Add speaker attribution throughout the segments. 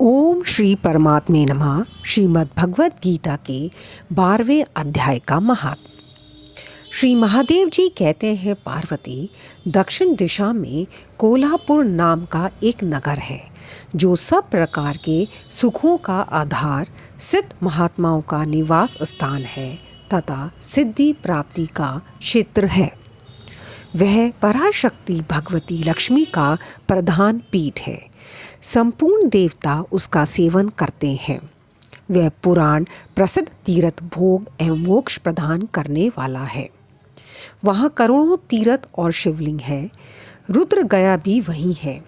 Speaker 1: ओम श्री परमात्मे नमः। श्रीमद् भगवत गीता के 12वें अध्याय का महात्म। श्री महादेव जी कहते हैं, पार्वती, दक्षिण दिशा में कोल्हापुर नाम का एक नगर है जो सब प्रकार के सुखों का आधार, सिद्ध महात्माओं का निवास स्थान है तथा सिद्धि प्राप्ति का क्षेत्र है। वह पराशक्ति भगवती लक्ष्मी का प्रधान पीठ है। संपूर्ण देवता उसका सेवन करते हैं। वह पुराण प्रसिद्ध तीर्थ भोग एवं मोक्ष प्रदान करने वाला है। वहाँ करोड़ों तीर्थ और शिवलिंग है। रुद्र गया भी वहीं है।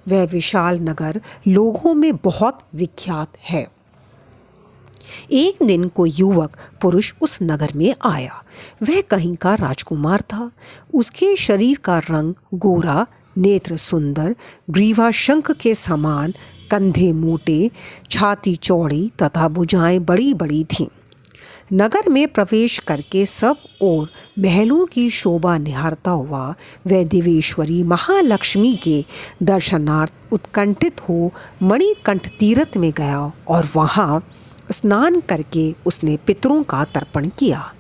Speaker 1: वह विशाल नगर लोगों में बहुत विख्यात है। एक दिन कोई युवक पुरुष उस नगर में आया। वह कहीं का राजकुमार था। उसके शरीर का रंग गोरा, नेत्र सुंदर, ग्रीवा शंख के समान, कंधे मोटे, छाती चौड़ी तथा भुजाएं बड़ी बड़ी थीं। नगर में प्रवेश करके सब ओर महलों की शोभा निहारता हुआ वह देवेश्वरी महालक्ष्मी के दर्शनार्थ उत्कंठित हो मणिकंठ तीर्थ में गया और वहाँ स्नान करके उसने पितरों का तर्पण किया।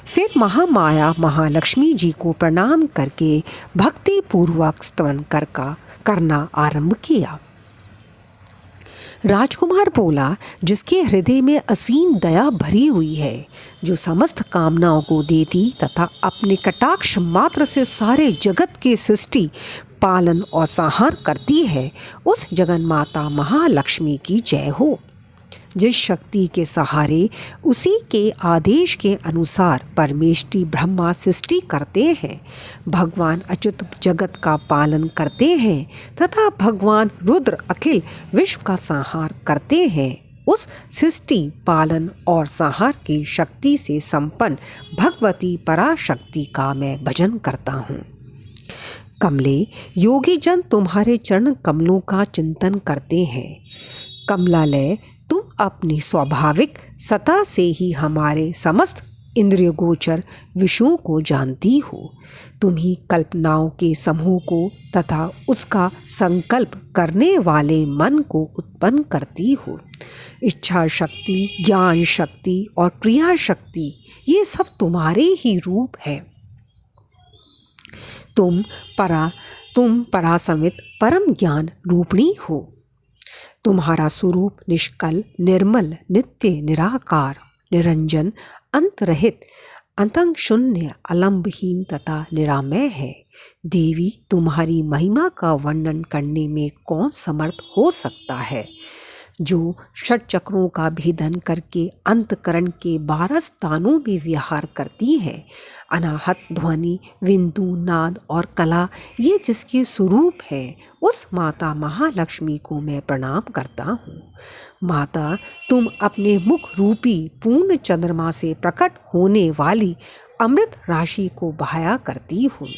Speaker 1: फिर महामाया महालक्ष्मी जी को प्रणाम करके भक्ति पूर्वक स्तवन करना आरंभ किया। राजकुमार बोला, जिसके हृदय में असीम दया भरी हुई है, जो समस्त कामनाओं को देती तथा अपने कटाक्ष मात्र से सारे जगत के सृष्टि, पालन और संहार करती है, उस जगन्माता महालक्ष्मी की जय हो। जिस शक्ति के सहारे उसी के आदेश के अनुसार परमेष्टि ब्रह्मा सृष्टि करते हैं, भगवान अच्युत जगत का पालन करते हैं तथा भगवान रुद्र अखिल विश्व का संहार करते हैं, उस सृष्टि, पालन और संहार की शक्ति से संपन्न भगवती पराशक्ति का मैं भजन करता हूँ। कमले, योगी जन तुम्हारे चरण कमलों का चिंतन करते हैं। कमलालय, तुम अपनी स्वाभाविक सत्ता से ही हमारे समस्त इंद्रिय गोचर विषयों को जानती हो। तुम ही कल्पनाओं के समूह को तथा उसका संकल्प करने वाले मन को उत्पन्न करती हो। इच्छा शक्ति, ज्ञान शक्ति और क्रिया शक्ति, ये सब तुम्हारे ही रूप है। तुम परासमित परम ज्ञान रूपिणी हो। तुम्हारा स्वरूप निष्कल, निर्मल, नित्य, निराकार, निरंजन, अंतरहित, अंतंग शून्य, अलंबहीन तथा निरामय है। देवी, तुम्हारी महिमा का वर्णन करने में कौन समर्थ हो सकता है, जो षट चक्रों का भेदन करके अंतकरण के 12 स्थानों में विहार करती है। अनाहत ध्वनि, बिंदु, नाद और कला, ये जिसके स्वरूप है, उस माता महालक्ष्मी को मैं प्रणाम करता हूँ। माता, तुम अपने मुख रूपी पूर्ण चंद्रमा से प्रकट होने वाली अमृत राशि को बहाया करती हो।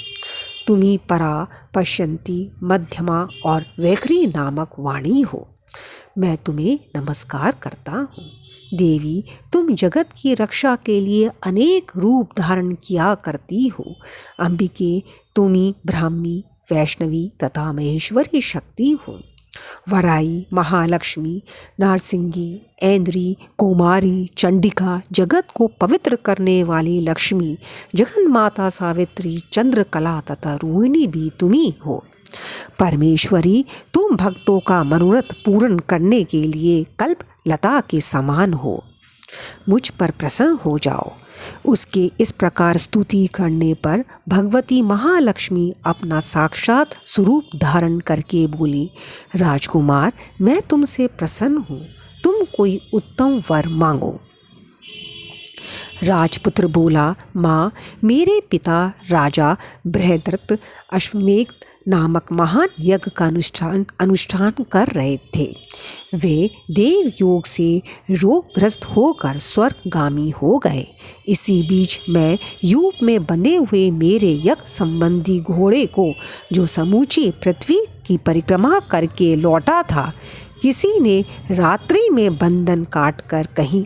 Speaker 1: तुम्ही परा, पश्यंती, मध्यमा और वैखरी नामक वाणी हो। मैं तुम्हें नमस्कार करता हूँ। देवी, तुम जगत की रक्षा के लिए अनेक रूप धारण किया करती हो। अंबिके, तुम्ही ब्राह्मी, वैष्णवी तथा महेश्वरी शक्ति हो। वराई, महालक्ष्मी, नारसिंगी, ऐन्द्री, कुमारी, चंडिका, जगत को पवित्र करने वाली लक्ष्मी, जगन्माता सावित्री, चंद्रकला तथा रोहिणी भी तुम्ही हो। परमेश्वरी, तुम भक्तों का मनोरथ पूर्ण करने के लिए कल्प लता के समान हो। मुझ पर प्रसन्न हो जाओ। उसके इस प्रकार स्तुति करने पर भगवती महालक्ष्मी अपना साक्षात स्वरूप धारण करके बोली, राजकुमार, मैं तुमसे प्रसन्न हूँ। तुम कोई उत्तम वर मांगो। राजपुत्र बोला, माँ, मेरे पिता राजा बृहद्रथ अश्वमेध नामक महान यज्ञ का अनुष्ठान कर रहे थे। वे देव योग से रोगग्रस्त होकर स्वर्गगामी हो गए। इसी बीच मैं यूप में बंधे हुए मेरे यज्ञ संबंधी घोड़े को, जो समूची पृथ्वी की परिक्रमा करके लौटा था, किसी ने रात्रि में बंधन काटकर कहीं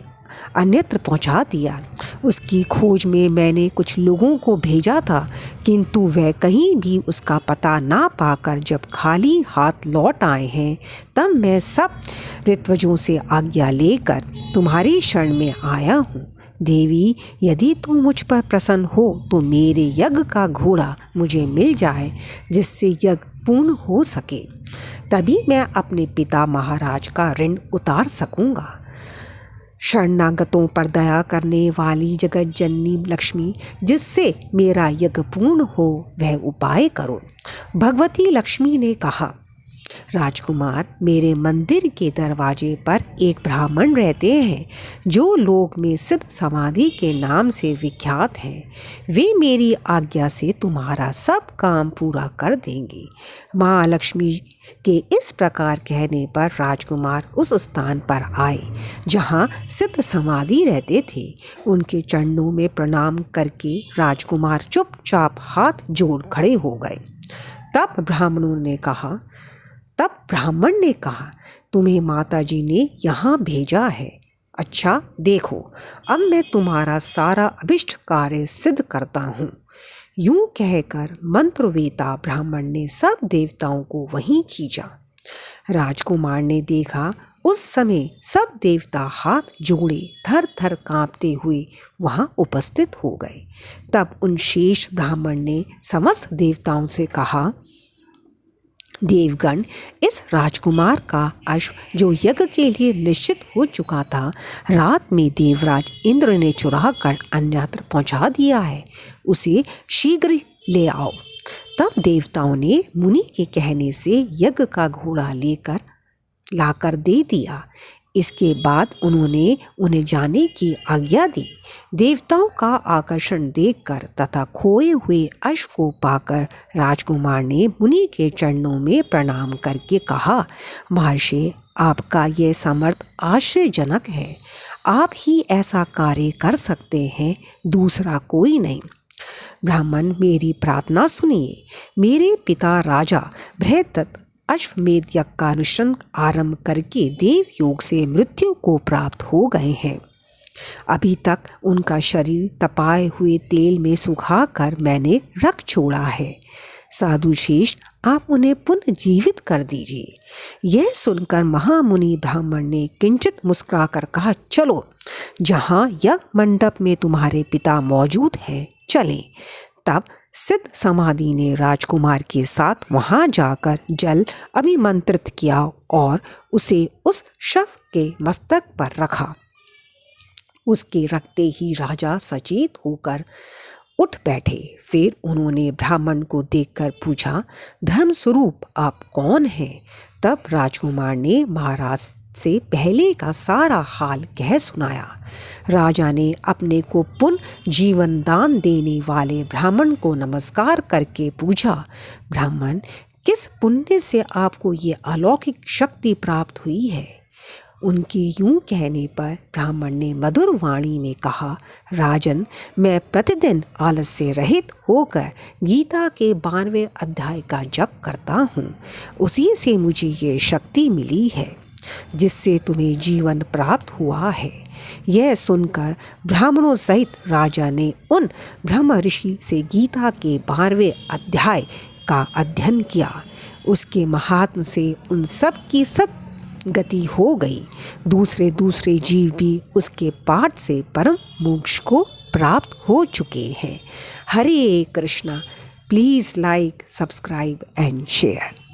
Speaker 1: अन्यत्र पहुंचा दिया। उसकी खोज में मैंने कुछ लोगों को भेजा था, किंतु वह कहीं भी उसका पता ना पाकर जब खाली हाथ लौट आए हैं, तब मैं सब ऋत्वजों से आज्ञा लेकर तुम्हारी शरण में आया हूँ। देवी, यदि तुम मुझ पर प्रसन्न हो तो मेरे यज्ञ का घोड़ा मुझे मिल जाए, जिससे यज्ञ पूर्ण हो सके। तभी मैं अपने पिता महाराज का ऋण उतार सकूँगा। शरणागतों पर दया करने वाली जगत जननी लक्ष्मी, जिससे मेरा यज्ञ पूर्ण हो, वह उपाय करो। भगवती लक्ष्मी ने कहा, राजकुमार, मेरे मंदिर के दरवाजे पर एक ब्राह्मण रहते हैं, जो लोक में सिद्ध समाधि के नाम से विख्यात हैं। वे मेरी आज्ञा से तुम्हारा सब काम पूरा कर देंगे। माँ लक्ष्मी के इस प्रकार कहने पर राजकुमार उस स्थान पर आए जहाँ सिद्ध समाधि रहते थे। उनके चरणों में प्रणाम करके राजकुमार चुपचाप हाथ जोड़ खड़े हो गए। तब ब्राह्मण ने कहा, तुम्हें माताजी ने यहाँ भेजा है। अच्छा, देखो, अब मैं तुम्हारा सारा अभिष्ट कार्य सिद्ध करता हूँ। यूं कहकर मंत्रवेता ब्राह्मण ने सब देवताओं को वहीं खींचा। राजकुमार ने देखा, उस समय सब देवता हाथ जोड़े थर थर कांपते हुए वहाँ उपस्थित हो गए। तब उन शेष ब्राह्मण ने समस्त देवताओं से कहा, देवगण, इस राजकुमार का अश्व जो यज्ञ के लिए निश्चित हो चुका था, रात में देवराज इंद्र ने चुरा कर अन्यत्र पहुंचा दिया है। उसे शीघ्र ले आओ। तब देवताओं ने मुनि के कहने से यज्ञ का घोड़ा लाकर दे दिया। इसके बाद उन्होंने उन्हें जाने की आज्ञा दी। देवताओं का आकर्षण देखकर तथा खोए हुए अश्व को पाकर राजकुमार ने मुनि के चरणों में प्रणाम करके कहा, महर्षि, आपका ये समर्थ आश्चर्यजनक है। आप ही ऐसा कार्य कर सकते हैं, दूसरा कोई नहीं। ब्राह्मण, मेरी प्रार्थना सुनिए। मेरे पिता राजा बृहदत्त अश्वमेध यज्ञ का अनुष्ठान आरंभ करके देव योग से मृत्यु को प्राप्त हो गए हैं। अभी तक उनका शरीर तपाए हुए तेल में सुखाकर मैंने रख छोड़ा है। साधु शेष, आप उन्हें पुनः जीवित कर दीजिए। यह सुनकर महामुनि ब्राह्मण ने किंचित मुस्कुराकर कहा, चलो, जहाँ यज्ञ मंडप में तुम्हारे पिता मौजूद हैं, चलें। तब सिद्ध समाधि ने राजकुमार के साथ वहां जाकर जल अभिमंत्रित किया और उसे उस शव के मस्तक पर रखा। उसके रखते ही राजा सचेत होकर उठ बैठे। फिर उन्होंने ब्राह्मण को देखकर पूछा, धर्मस्वरूप, आप कौन हैं? तब राजकुमार ने महाराज से पहले का सारा हाल कह सुनाया। राजा ने अपने को पुनः जीवन दान देने वाले ब्राह्मण को नमस्कार करके पूछा, ब्राह्मण, किस पुण्य से आपको ये अलौकिक शक्ति प्राप्त हुई है? उनके यूं कहने पर ब्राह्मण ने मधुर वाणी में कहा, राजन, मैं प्रतिदिन आलस्य रहित होकर गीता के 92वें अध्याय का जप करता हूँ। उसी से मुझे ये शक्ति मिली है जिससे तुम्हें जीवन प्राप्त हुआ है। यह सुनकर ब्राह्मणों सहित राजा ने उन ब्रह्म ऋषि से गीता के 12वें अध्याय का अध्ययन किया। उसके महात्म से उन सब की गति हो गई। दूसरे जीव भी उसके पाठ से परम मोक्ष को प्राप्त हो चुके हैं। Hare Krishna. Please like, subscribe and share.